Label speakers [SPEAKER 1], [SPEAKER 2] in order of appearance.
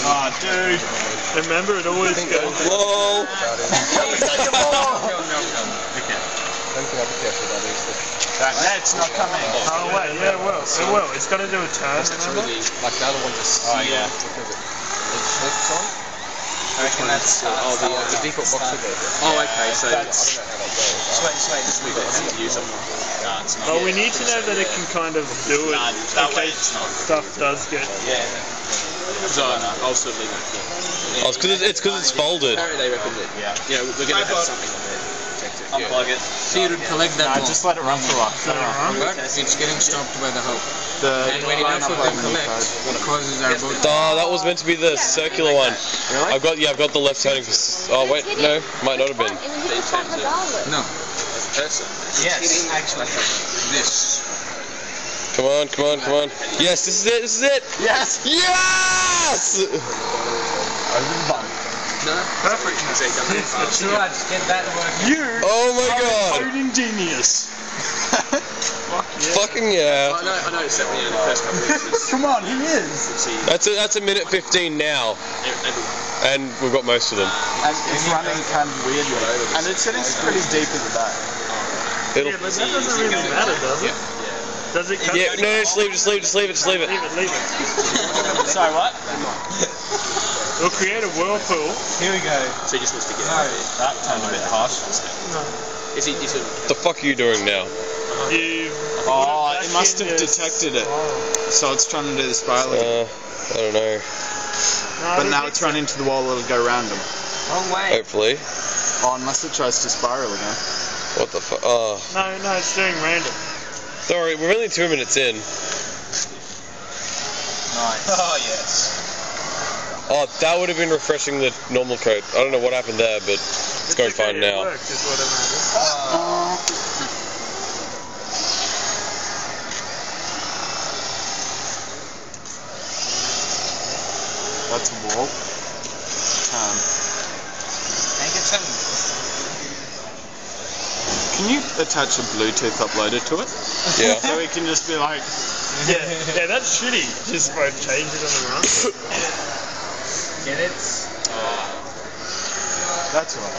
[SPEAKER 1] Oh, dude.
[SPEAKER 2] Remember, it always goes.
[SPEAKER 3] Whoa!
[SPEAKER 1] That net's not coming.
[SPEAKER 2] Oh, wait, yeah, it will. It will. It's got to do a turn, remember?
[SPEAKER 3] Like the other one just.
[SPEAKER 1] Oh, yeah.
[SPEAKER 3] Because it flips on.
[SPEAKER 1] I reckon that's
[SPEAKER 3] the default box of it.
[SPEAKER 4] Oh, okay, so
[SPEAKER 1] that's...
[SPEAKER 3] I don't know how that goes.
[SPEAKER 1] Just leave it to use them. No, it's not.
[SPEAKER 2] But we need to know that it can kind of do it
[SPEAKER 1] Nah,
[SPEAKER 2] in
[SPEAKER 1] that way
[SPEAKER 2] case
[SPEAKER 1] it's not.
[SPEAKER 2] stuff does get...
[SPEAKER 1] Yeah.
[SPEAKER 4] So I'll still leave it.
[SPEAKER 3] Oh, it's because it's folded.
[SPEAKER 4] Apparently they reckon that,
[SPEAKER 1] Yeah.
[SPEAKER 4] we're going to have something on there.
[SPEAKER 1] Unplug it.
[SPEAKER 5] So you would collect that
[SPEAKER 1] No,
[SPEAKER 5] one.
[SPEAKER 1] just let it run for a while.
[SPEAKER 5] But it's getting stopped by the hub. And when
[SPEAKER 1] line
[SPEAKER 5] enough of them collect, it causes our boat.
[SPEAKER 3] Oh, that was meant to be the circular one.
[SPEAKER 1] Really?
[SPEAKER 3] I've got the left turning for. Oh wait, no, might not have been.
[SPEAKER 5] No,
[SPEAKER 4] Person.
[SPEAKER 1] Yes, actually.
[SPEAKER 5] this.
[SPEAKER 3] Come on. Yes, this is it.
[SPEAKER 1] Yes!
[SPEAKER 3] Yes!
[SPEAKER 1] Over the bump.
[SPEAKER 4] No?
[SPEAKER 2] Perfect.
[SPEAKER 5] Right, get that working.
[SPEAKER 2] You
[SPEAKER 3] Oh my
[SPEAKER 2] are a
[SPEAKER 3] god!
[SPEAKER 2] coding genius.
[SPEAKER 3] Fucking yeah!
[SPEAKER 4] I know it's definitely in the first couple of weeks.
[SPEAKER 2] Come on, he is.
[SPEAKER 4] See,
[SPEAKER 3] That's a minute 15 now, and we've got most of them.
[SPEAKER 1] And it's running kind of weirdly. And it's sitting pretty deep in the back.
[SPEAKER 3] It'll.
[SPEAKER 2] Yeah, but that doesn't really matter, does it? Does it cut?
[SPEAKER 3] Yeah, no, just leave it.
[SPEAKER 2] Leave it.
[SPEAKER 1] Sorry, what?
[SPEAKER 2] We'll create a whirlpool.
[SPEAKER 1] Here we go.
[SPEAKER 4] so he just wants to get
[SPEAKER 1] That turned a bit harsh.
[SPEAKER 4] Is he
[SPEAKER 3] The fuck are you doing now?
[SPEAKER 2] You.
[SPEAKER 1] Oh, it must have detected it. So it's trying to do the spiral again.
[SPEAKER 3] I don't know.
[SPEAKER 1] But now it's run into the wall, it'll go round them.
[SPEAKER 5] Oh, wait.
[SPEAKER 3] Hopefully.
[SPEAKER 1] Oh, unless it tries to spiral again.
[SPEAKER 3] What the fuck? Oh.
[SPEAKER 2] No, it's doing random.
[SPEAKER 3] Sorry, we're only 2 minutes in.
[SPEAKER 1] Nice. Oh, yes.
[SPEAKER 3] Oh, that would have been refreshing the normal code. I don't know what happened there, but it's going
[SPEAKER 2] okay,
[SPEAKER 3] fine
[SPEAKER 2] it
[SPEAKER 3] now.
[SPEAKER 2] worked, is what it matters.
[SPEAKER 1] That's a wall. Can you attach a Bluetooth uploader to it?
[SPEAKER 3] Yeah.
[SPEAKER 1] So we can just be like...
[SPEAKER 2] Yeah, that's shitty. Just like change it on the run.
[SPEAKER 5] Get it?
[SPEAKER 1] That's alright.